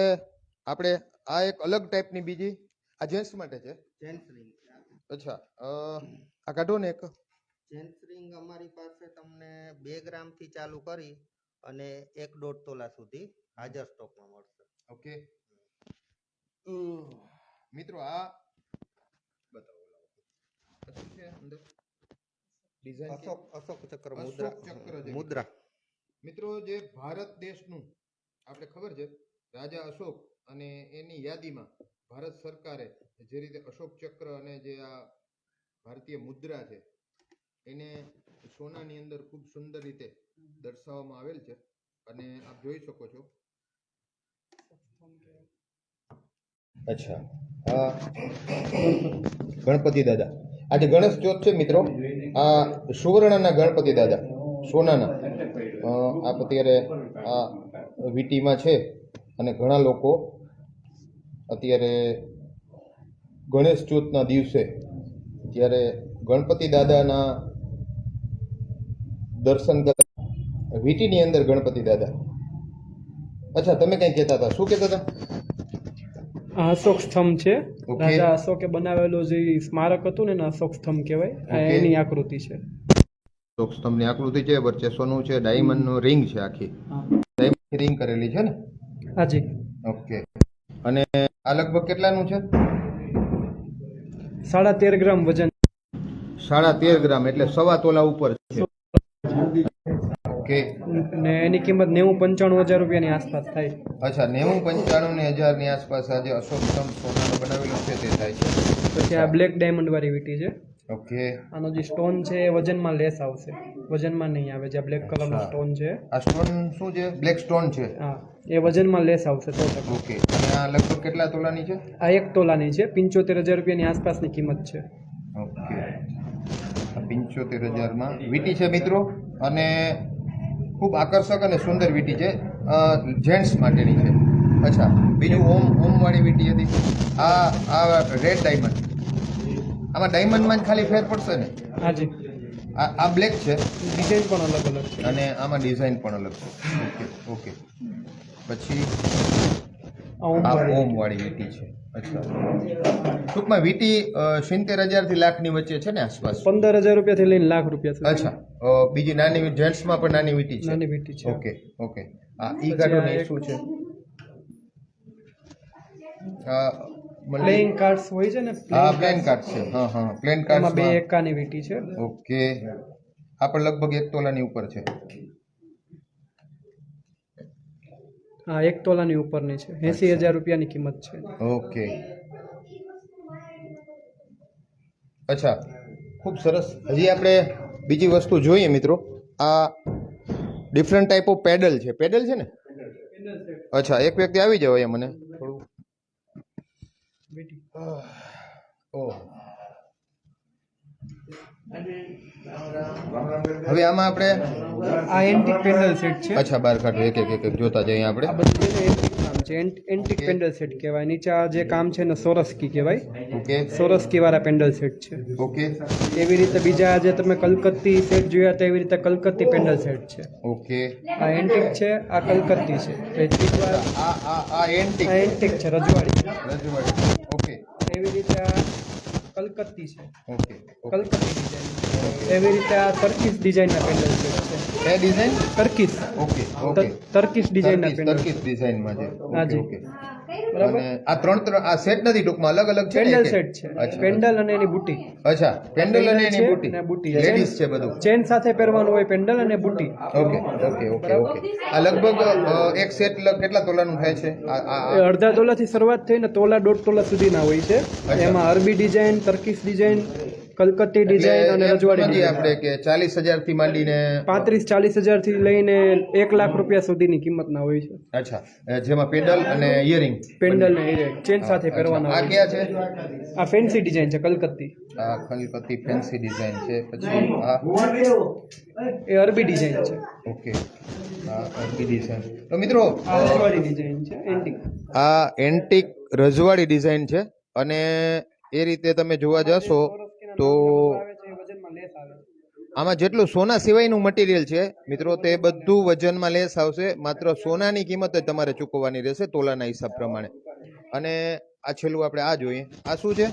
આપણે આ એક અલગ ટાઈપની બીજી, આ જેન્ટ્સ માટે છે. Gents ring. અચ્છા, આ કાઢો ને એક. જેન્ટ્સ રિંગ અમારી પાસે તમને 2 ગ્રામથી ચાલુ કરી અને 1.5 તોલા સુધી હાજર સ્ટોકમાં મળશે. ઓકે મિત્રો, આ બતાવો શું છે અંદર ડિઝાઇન? અશોક ચક્ર મુદ્રા. મિત્રો, જે ભારત દેશનું આપણે ખબર છે રાજા અશોક અને એની યાદીમાં ભારત સરકારે જે રીતે અશોક ચક્ર અને જે આ ભારતીય મુદ્રા છે એને સોનાની અંદર ખૂબ સુંદર રીતે દર્શાવવામાં આવેલ છે અને આપ જોઈ શકો છો. અચ્છા, આ ગણપતિ દાદા, આજે ગણેશ ચોથ છે મિત્રો. આ સુવર્ણના ગણપતિ દાદા સોનાના આપ અત્યારે આ વીટીમાં છે અને ઘણા લોકો અત્યારે ગણેશ ચોથના દિવસે ત્યારે ગણપતિ દાદાના દર્શન કરે. વીટીની અંદર ગણપતિ દાદા. અચ્છા, તમે કઈ કહેતા હતા, શું કહેતા હતા? આ અશોક સ્તંભ છે. ઓકે. રાજા અશોકે બનાવેલું જે સ્મારક હતું ને એને અશોક સ્તંભ કહેવાય. આ ઓકે. એની આકૃતિ છે. અશોક સ્તંભની આકૃતિ છે, વચ્ચે સોનું છે, ડાયમંડનું રિંગ છે, આખી ડાયમંડ રિંગ કરેલી છે ને. હાજી. ઓકે. અને આ લગભગ કેટલાનું છે? 13.5 ગ્રામ વજન. 13.5 ગ્રામ એટલે 1.25 તોલા ઉપર છે. ઓકે. ને એની કિંમત 90-95 હજાર રૂપિયાની આસપાસ થાય. અચ્છા, 90-95 હજાર ની આસપાસ આજે અશોક સ્તંભ સોનાનો બનાવેલો છે તે થાય છે. પછી આ બ્લેક ડાયમંડ વાળી વીટી છે. ઓકે. આનો જે સ્ટોન છે એ વજનમાં લેસ આવશે, વજનમાં નહીં આવે. જે બ્લેક કલરનો અચ્છા. સ્ટોન છે, આ સ્ટોન શું છે? બ્લેક સ્ટોન છે. હા, એ વજનમાં લેસ આવશે 100%. ઓકે. અને આ લગભગ કેટલા તોલાની છે? આ 1 તોલાની છે, 75,000 રૂપિયાની આસપાસની કિંમત છે. ઓકે. આ 75,000 માં વીટી છે મિત્રો, અને ખૂબ આકર્ષક અને સુંદર વીટી છે, જેન્ટ્સ માટેની છે. અચ્છા, બીજું ઓમ વાળી વીટી હતી. આ રેડ ડાયમંડ. આમાં ડાયમંડમાં જ ખાલી ફેર પડશે ને? હાજી. આ બ્લેક છે ડિઝાઇન પણ અલગ અલગ છે અને આમાં ડિઝાઇન પણ અલગ છે. Okay okay. પછી આ ઓમ આ વાળી. ઓમ વાળી વીટી છે. અચ્છા, ટૂંકમાં વીટી 70,000 થી લાખની વચ્ચે છે ને આસપાસ? 15,000 રૂપિયાથી લઈને લાખ રૂપિયા સુધી. અચ્છા, બીજી નાની જેન્ટ્સમાં પણ નાની વીટી છે? નાની વીટી છે. Okay okay. આ ઈ ગાડો ને શું છે? પ્લેઇંગ કાર્ડ્સ હોય છે ને, હા, પ્લેન કાર્ડ છે. હા હા, પ્લેન એમાં કાર્ડ. 2 એકાની વીટી છે. ઓકે. આ પણ લગભગ 1 તોલાની ઉપર છે. હા, 1 તોલાની ઉપરની છે. 80,000 રૂપિયાની કિંમત છે. ઓકે. અચ્છા, ખૂબ સરસ. હજી આપણે બીજી વસ્તુ જોઈએ મિત્રો. આ ડિફરન્ટ ટાઈપ ઓફ પેડલ છે. પેડલ છે ને? અચ્છા, એક વ્યક્તિ આવી જાવ અહીંયા મને થોડું. ઓહ, હવે આમાં આપણે આ એન્ટિક પેન્ડલ સેટ છે. અચ્છા બહાર કાઢો, એક જોતા જઈએ આ આપણે. બધું છે ને એન્ટિક કામ છે. એન્ટિક પેન્ડલ સેટ કહેવાય. નીચે આ જે કામ છે ને સોરસ્કી કહેવાય. ઓકે સોરસ્કી વાળા પેન્ડલ સેટ છે. ઓકે એવી રીતે બીજા જે તમે કલકત્તી સેટ જોયા તેવી રીતે કલકત્તી પેન્ડલ સેટ છે. ઓકે. આ એન્ટિક છે, આ કલકત્તી છે. એન્ટિક વાળા આ એન્ટિક આ એન્ટિક છે, રજવાડી. રજવાડી. ઓકે એવી રીતે આ કલકત્તી છે, ઓકે. કલકત્તી ડિઝાઇન. એવી રીતે આ ટર્કીશ ડિઝાઇનના પેન્ડલ સેટ છે. એ design. Turkish okay okay. Turkish ડિઝાઇનના પેન્ડલ. ટર્કીશ ડિઝાઇનમાં છે. ઓકે હાજી. ઓકે. બરાબર. અને આ ત્રણ આ સેટ નથી, ટૂંકમાં અલગ અલગ છે ને? પેન્ડલ એક-એક? સેટ છે. અચ્છા. પેન્ડલ અને એની બુટી. અચ્છા, પેન્ડલ અને એની છે બુટી. અને બુટી. લેડીઝ છે બધું. ચેન સાથે પહેરવાનું હોય પેન્ડલ અને બુટી. Okay okay okay okay. આ લગભગ એક સેટ કેટલા તોલાનું થાય છે? એ અડધા તોલાથી શરૂઆત થઈને તોલા 1.5 તોલા સુધીના હોય છે. અચ્છા. એમાં અરબી ડિઝાઇન, ટર્કીશ ડિઝાઇન, કલકત્તી ડિઝાઇન અને રજવાડી સમજીએ ડિઝાઇન. આપણે કે 40,000 થી માંડીને 35-40 હજાર થી લઈને 1 લાખ રૂપિયા સુધીની કિંમતના હોય છે. અચ્છા, જેમાં પેડલ અને ઇયરિંગ. પેન્ડલ ને ઇયરિંગ ચેન સાથે પહેરવાના આ હોય છે. ક્યાં છે? આ ફેન્સી ડિઝાઇન છે, કલકત્તી. આ કલકત્તી ફેન્સી ડિઝાઇન છે. પછી આ એ અરબી ડિઝાઇન છે. ઓકે. આ અરબી ડિઝાઇન. તો મિત્રો આ રજવાડી ડિઝાઇન છે, એન્ટિક. આ એન્ટિક રજવાડી ડિઝાઇન છે, અને એ રીતે તમે જોવા જશો તો આમાં જેટલું સોના સિવાયનું મટીરિયલ છે મિત્રો, તે બધું વજનમાં લેસ આવશે. માત્ર સોનાની કિંમત જ તમારે ચૂકવવાની રહેશે તોલાના હિસાબ પ્રમાણે. અને આ છેલ્લું આપણે આ જોઈએ. આ શું છે?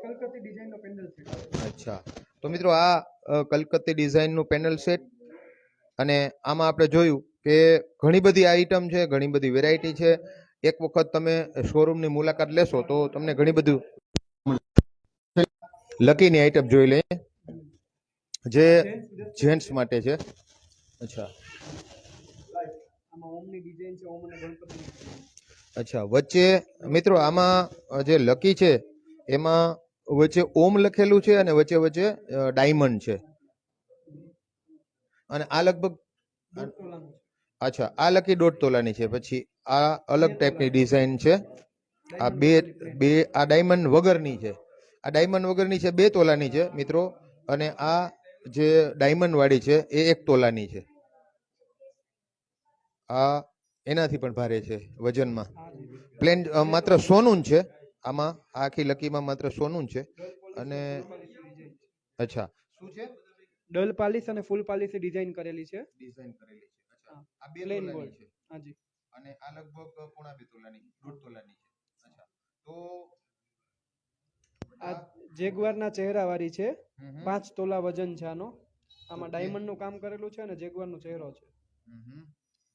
કલકત્તી ડિઝાઇનનો પેન્ડલ સેટ. અચ્છા, તો મિત્રો આ કલકત્તી ડિઝાઇનનું પેનલ સેટ. અને આમાં આપણે જોયું કે ઘણી બધી આઈટમ છે, ઘણી બધી વેરાયટી છે. એક વખત તમે શોરૂમની મુલાકાત લેશો તો તમને ઘણી બધું લકીની આઈટમ જોઈ લઈએ, જે જેન્ટ્સ માટે છે. અચ્છા આમાં ઓમની ડિઝાઇન છે, ઓમ અને ગણપતિ. અચ્છા, વચ્ચે મિત્રો આમાં જે લકી છે એમાં વચ્ચે ઓમ લખેલું છે અને વચ્ચે વચ્ચે ડાયમંડ છે. અને આ લગભગ દોઢ તોલાનું છે. અચ્છા આ લકી 1.5 તોલાની છે. પછી આ અલગ ટાઈપની ડિઝાઇન છે. આ બે આ ડાયમંડ વગરની છે. આ ડાયમંડ વગરની છે 2 તોલાની છે મિત્રો. અને આ જે ડાયમંડ વાળી છે એ 1 તોલાની છે. આ એનાથી પણ ભારે છે વજનમાં. પ્લેન માત્ર સોનું જ છે આમાં. આ આખી લકીમાં માત્ર સોનું જ છે. અને અચ્છા શું છે? ડલ પાલિશ અને ફૂલ પાલિશ ડિઝાઇન કરેલી છે. ડિઝાઇન કરેલી છે. અચ્છા હા. આ 2 Plain તોલાની gold. છે. હાજી. અને આ લગભગ 1.5 તોલાની 1.5 તોલાની છે. અચ્છા તો આ જેગવારના ચહેરા વાળી છે. હમ હમ. 5 તોલા વજન છે આનો. આમાં Okay. ડાયમંડ નું કામ કરેલું છે અને જેગવારનો ચહેરો છે. હમ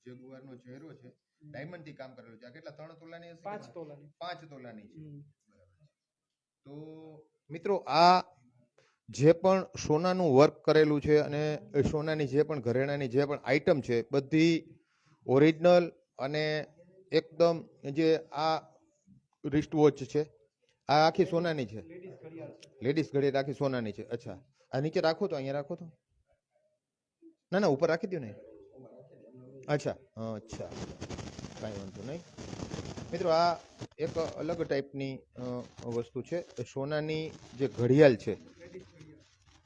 જેગુઆરનો ચહેરો છે. ડાયમંડ થી કામ કરેલું છે. આ કેટલા 3 તોલાની હશે? 5 તોલાની. 5 તોલાની છે. હમ. તો મિત્રો આ જે પણ સોનાનું વર્ક કરેલું છે અને સોનાની જે પણ ઘરેણાની જે પણ આઈટમ છે બધી ઓરિજિનલ અને એકદમ જે આ રિસ્ટ વોચ છે આ આખી સોનાની છે. લેડીઝ ઘડિયાળ છે. લેડીઝ ઘડિયાળ આખી સોનાની છે. અચ્છા આ નીચે રાખો તો અહીંયા રાખો તો. ના ના ઉપર રાખી દો ને. અચ્છા અચ્છા કાંઈ વાંધો નહીં મિત્રો. આ એક અલગ ટાઈપની વસ્તુ છે. સોનાની જે ઘડિયાળ છે.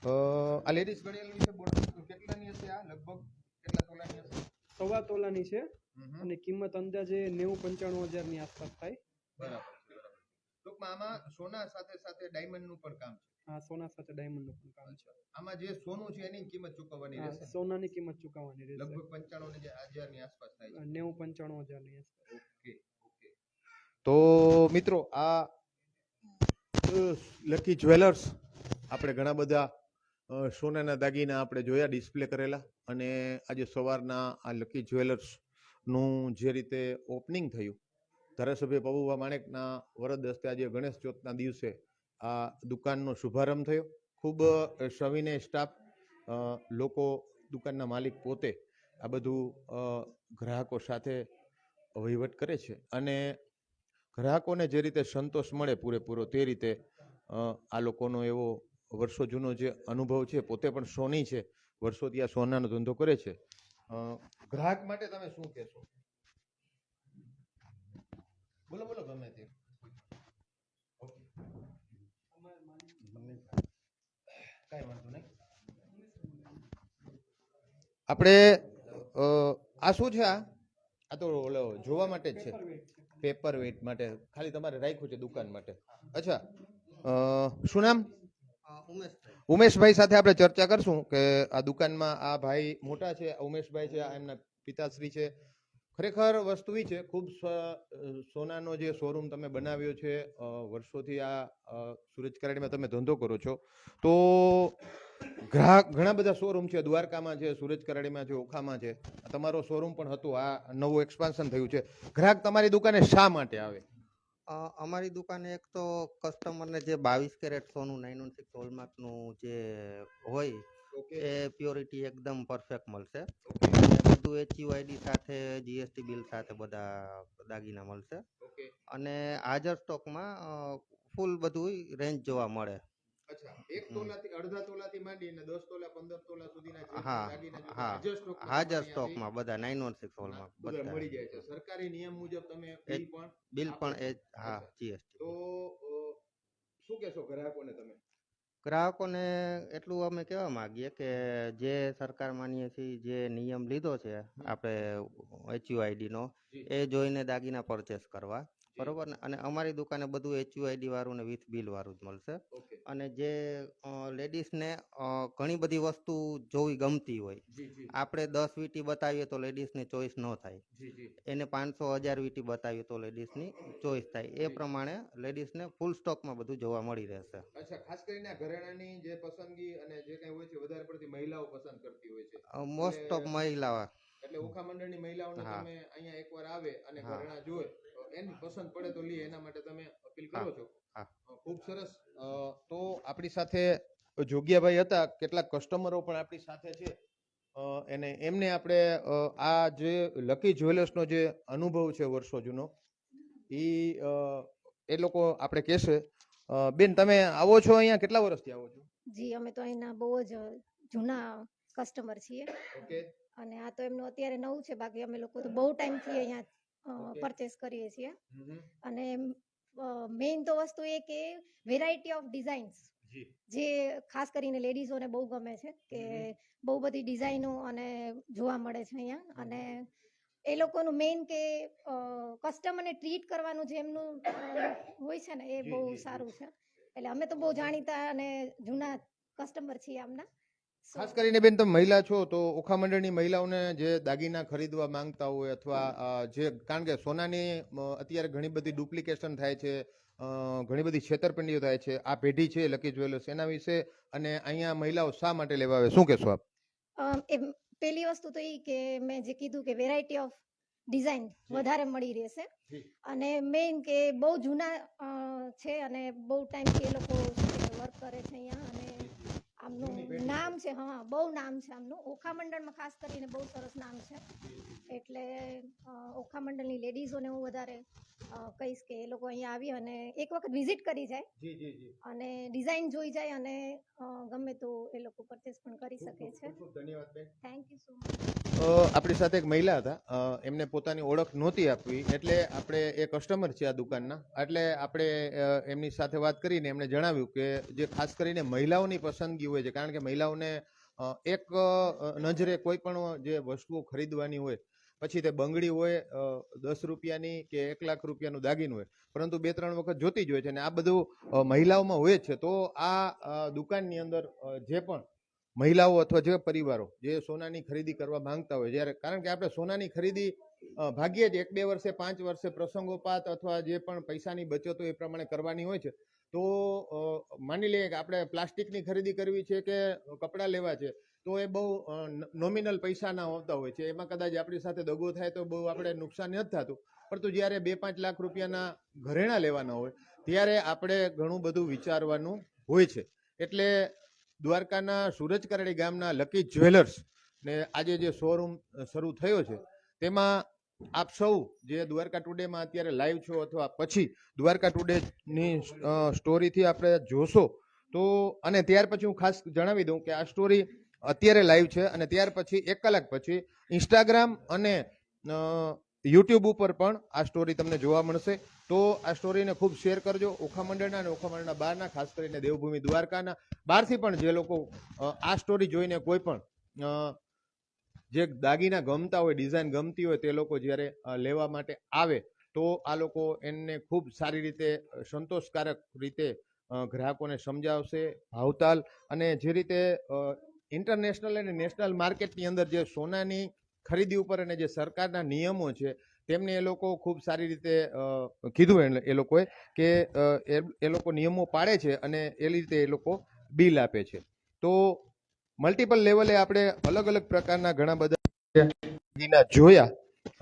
આ લેડીઝ ઘડિયાળ વિશે બોલો. કેટલાની હશે આ? લગભગ કેટલા તોલાની હશે? 1.25 તોલાની છે અને કિંમત અંદાજે 90-95 હજારની આસપાસ થાય. બરાબર ટૂંકમાં આમાં સોના સાથે સાથે ડાયમંડ નું પણ કામ છે. હા, સોના સાથે ડાયમંડ નું પણ કામ છે. આમાં જે સોનું છે એની કિંમત ચૂકવવાની હા, રહેશે. સોનાની કિંમત ચૂકવવાની રહેશે. લગભગ 95,000 ની આસપાસ થાય છે. 90-95 હજારની આસપાસ. Okay okay. તો મિત્રો આ લકી જ્વેલર્સ આપણે ઘણા બધા સોનાના દાગીના આપણે જોયા ડિસ્પ્લે કરેલા. અને આજે સવારના આ લકી જ્વેલર્સ નું જે રીતે ઓપનિંગ થયું ધારાસભ્ય પબુભા માણેકના વરદ હસ્તે આજે ગણેશ ચોથના દિવસે આ દુકાનનો શુભારંભ થયો. ખૂબ સવિનય સ્ટાફ લોકો, દુકાનના માલિક પોતે આ બધું ગ્રાહકો સાથે વહીવટ કરે છે અને ગ્રાહકોને જે રીતે સંતોષ મળે પૂરેપૂરો તે રીતે આ લોકોનો એવો વર્ષો જૂનો જે અનુભવ છે. પોતે પણ સોની છે, વર્ષોથી આ સોનાનો ધંધો કરે છે. ગ્રાહક માટે તમે શું કહેશો? બોલો બોલો ગમે તે. કાંઈ વાંધો નહીં. આપણે આ શું છે? આ તો ઓલો જોવા માટે જ છે. પેપર વેઇટ માટે ખાલી તમારે રાખ્યું છે દુકાન માટે. અચ્છા શું નામ? ઉમેશભાઈ. ઉમેશભાઈ સાથે આપણે ચર્ચા કરશું કે આ દુકાનમાં આ ભાઈ મોટા છે, ઉમેશભાઈ છે, આ એમના પિતાશ્રી છે. ખરેખર વસ્તુ એ છે ખૂબ સોનાનો જે શોરૂમ તમે બનાવ્યો છે, વર્ષોથી આ સુરજ કરાડીમાં તમે ધંધો કરો છો. તો ગ્રાહક ઘણા બધા શોરૂમ છે, દ્વારકામાં છે, સુરજ કરાડીમાં છે, ઓખામાં છે. તમારો શોરૂમ પણ હતું, આ નવું એક્સપાન્શન થયું છે. ગ્રાહક તમારી દુકાને શા માટે આવે? અમારી દુકાને એક તો કસ્ટમરને જે 22 કેરેટ સોનું 916 હોલમાર્કનું જે હોય એ પ્યોરિટી એકદમ પરફેક્ટ મળશે. બધું HUID સાથે GST બિલ સાથે બધા દાગીના મળશે. અને હાજર સ્ટોકમાં ફૂલ બધું રેન્જ જોવા મળે. અચ્છા 1 તોલાથી અડધા તોલાથી માંડીને 10 તોલા 15 તોલા સુધીના જે હા દાગીના જોઈએ હા હાજર સ્ટોકમાં બધા 916 હોલમાર્ક બધા બધા મળી જાય છે. સરકારી નિયમ મુજબ તમે બિલ પણ એ હા GST. તો શું કહેશો ગ્રાહકોને તમે? ગ્રાહકોને એટલું અમે કહેવા માંગીએ કે જે સરકાર માન્ય છે જે નિયમ લીધો છે આપણે HUID નો એ જોઈને દાગીના પરચેસ કરવા. બરોબર ને? અને અમારી દુકાને બધું HUID વાળું ને વિથ બિલ વાળું જ મળશે. અને જે લેડીઝને ઘણી બધી વસ્તુ જોવી ગમતી હોય, આપણે 10 વીંટી બતાવીએ તો લેડીઝની ચોઈસ ન થાય, એને 500-1000 વીંટી બતાવીએ તો લેડીઝની ચોઈસ થાય. એ પ્રમાણે લેડીઝને ફૂલ સ્ટોકમાં બધું જોવા મળી રહેશે. અચ્છા ખાસ કરીને ઘરેણાની જે પસંદગી અને જે કંઈ હોય છે વધારે પડતી મહિલાઓ પસંદ કરતી હોય છે. મોસ્ટ ઓફ મહિલાઓ એટલે ઓખા મંડળની મહિલાઓને તમે અહીંયા એકવાર આવે અને ઘરેણા જોવે તો એની પસંદ પડે તો લે, એના માટે તમે અપીલ કરો છો. ખૂબ સરસ. તો આપણી સાથે જોગિયાભાઈ હતા, કેટલાક કસ્ટમરો પણ આપણી સાથે છે. એને એમને આપણે આ જે લકી જ્વેલર્સનો જે અનુભવ છે વર્ષો જૂનો એ લોકો આપણે કહેશે. બેન તમે આવો છો અહીંયા કેટલા વર્ષથી આવો છો? જી અમે તો અહીંના બહુ જ જૂના કસ્ટમર છીએ ઓકે અને આ તો એમનું અત્યારે નવું છે, બાકી અમે લોકો તો બહુ ટાઈમથી અહીંયા Okay. પરચેસ કરીએ છીએ. અને મેઇન તો વસ્તુ એ કે વેરાયટી ઓફ ડિઝાઇન્સ જી જે ખાસ કરીને લેડીઝોને બહુ ગમે છે કે બહુ બધી ડિઝાઇનો અને જોવા મળે છે અહીંયા. અને એ લોકોનું મેઇન કે કસ્ટમરને ટ્રીટ કરવાનું જે એમનું હોય છે ને એ બહુ સારું છે. એટલે અમે તો બહુ જાણીતા અને જૂના કસ્ટમર છીએ આમના. ખાસ કરીને બેન તમે મહિલા છો તો ઓખા મંડળની મહિલાઓને જે દાગીના ખરીદવા માંગતા હોય અથવા જે કારણ કે સોનાની અત્યારે ઘણી બધી ડુપ્લિકેશન થાય છે, ઘણી બધી છેતરપિંડીઓ થાય છે, આ પેઢી છે લકી જ્વેલર્સ એના વિશે અને અહીંયા મહિલાઓ શા માટે લેવા આવે શું કહેશો આપ? એ પહેલી વસ્તુ તો એ કે મેં જે કીધું કે વેરાયટી ઓફ ડિઝાઇન વધારે મળી રહેશે. અને મેઇન કે બહુ જૂના છે અને બહુ ટાઈમથી એ લોકો વર્ક કરે છે અહીંયા. અને આમનું નામ છે, હા બહુ નામ છે આમનું ઓખા મંડળમાં, ખાસ કરીને બહુ સરસ નામ છે. એટલે ઓખા મંડળની લેડીઝોને હું વધારે કહીશ કે એ લોકો અહીંયા આવી અને એક વખત વિઝિટ કરી જાય અને ડિઝાઇન જોઈ જાય અને ગમે તો એ લોકો પરચેસ પણ કરી શકે છે. ધન્યવાદ બેન. Thank you so much. આપણી સાથે એક મહિલા હતા, એમને પોતાની ઓળખ નહોતી આપવી એટલે આપણે એ કસ્ટમર છે આ દુકાનના, એટલે આપણે એમની સાથે વાત કરીને એમણે જણાવ્યું કે જે ખાસ કરીને મહિલાઓની પસંદગી હોય છે, કારણ કે મહિલાઓને એક નજરે કોઈ પણ જે વસ્તુઓ ખરીદવાની હોય, પછી તે બંગડી હોય 10 રૂપિયાની કે 1 લાખ રૂપિયાનું દાગીનું હોય, પરંતુ 2-3 વખત જોતી જ હોય છે અને આ બધું મહિલાઓમાં હોય જ છે. તો આ દુકાનની અંદર જે પણ મહિલાઓ અથવા જે પરિવારો જે સોનાની ખરીદી કરવા માંગતા હોય, જ્યારે કારણ કે આપણે સોનાની ખરીદી ભાગ્યે જ 1-2 વર્ષે 5 વર્ષે પ્રસંગોપાત અથવા જે પણ પૈસાની બચત હોય એ પ્રમાણે કરવાની હોય છે. તો માની લઈએ કે આપણે પ્લાસ્ટિકની ખરીદી કરવી છે કે કપડાં લેવા છે તો એ બહુ નોમિનલ પૈસાના હોતા હોય છે, એમાં કદાચ આપણી સાથે દગો થાય તો બહુ આપણે નુકસાન નથી થતું. પરંતુ જ્યારે 2-5 લાખ રૂપિયાના ઘરેણા લેવાના હોય ત્યારે આપણે ઘણું બધું વિચારવાનું હોય છે. એટલે દ્વારકાના સુરજકરડી ગામના લકી જ્વેલર્સ ને આજે જે શોરૂમ શરૂ થયો છે તેમાં આપ સૌ જે દ્વારકા ટુડેમાં અત્યારે લાઈવ છો અથવા પછી દ્વારકા ટુડેની સ્ટોરીથી આપણે જોશો તો, અને ત્યાર પછી હું ખાસ જણાવી દઉં કે આ સ્ટોરી અત્યારે લાઈવ છે અને ત્યાર પછી 1 કલાક પછી ઇન્સ્ટાગ્રામ અને યુટ્યુબ ઉપર પણ આ સ્ટોરી તમને જોવા મળશે. તો આ સ્ટોરીને ખૂબ શેર કરજો. ઓખા મંડળના અને ઓખા મંડળના બહારના, ખાસ કરીને દેવભૂમિ દ્વારકાના બહારથી પણ જે લોકો આ સ્ટોરી જોઈને કોઈ પણ જે દાગીના ગમતા હોય, ડિઝાઇન ગમતી હોય, તે લોકો જ્યારે લેવા માટે આવે તો આ લોકો એને ખૂબ સારી રીતે સંતોષકારક રીતે ગ્રાહકોને સમજાવશે, ભાવતાલ અને જે રીતે ઇન્ટરનેશનલ અને નેશનલ માર્કેટની અંદર જે સોનાની ખરીદી ઉપર અને જે સરકારના નિયમો છે તેમને એ લોકો ખૂબ સારી રીતે કીધું એ લોકોએ કે એ લોકો નિયમો પાડે છે અને એ રીતે એ લોકો બિલ આપે છે. તો મલ્ટિપલ લેવલે આપણે અલગ અલગ પ્રકારના ઘણા બધા જોયા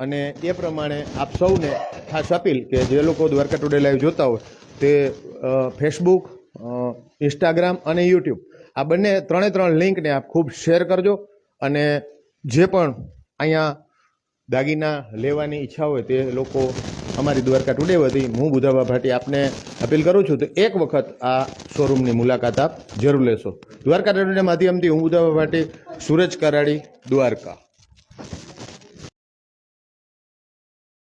અને એ પ્રમાણે આપ સૌને ખાસ અપીલ કે જે લોકો દ્વારકા ટુડે લાઈવ જોતા હોય તે ફેસબુક, ઇન્સ્ટાગ્રામ અને યુટ્યુબ આ બંને 3 લિંકને આપ ખૂબ શેર કરજો. અને જે પણ અહીંયા દાગીના લેવાની ઈચ્છા હોય તે લોકો અમારી દ્વારકા ટુડે વતી હું બુધાબા ભાટી આપને અપીલ કરું છું તો એક વખત આ શોરૂમની મુલાકાત આપ જરૂર લેશો. દ્વારકા ટુડે માધ્યમથી હું બુધાબા ભાટી, સુરજ કરાડી, દ્વારકા.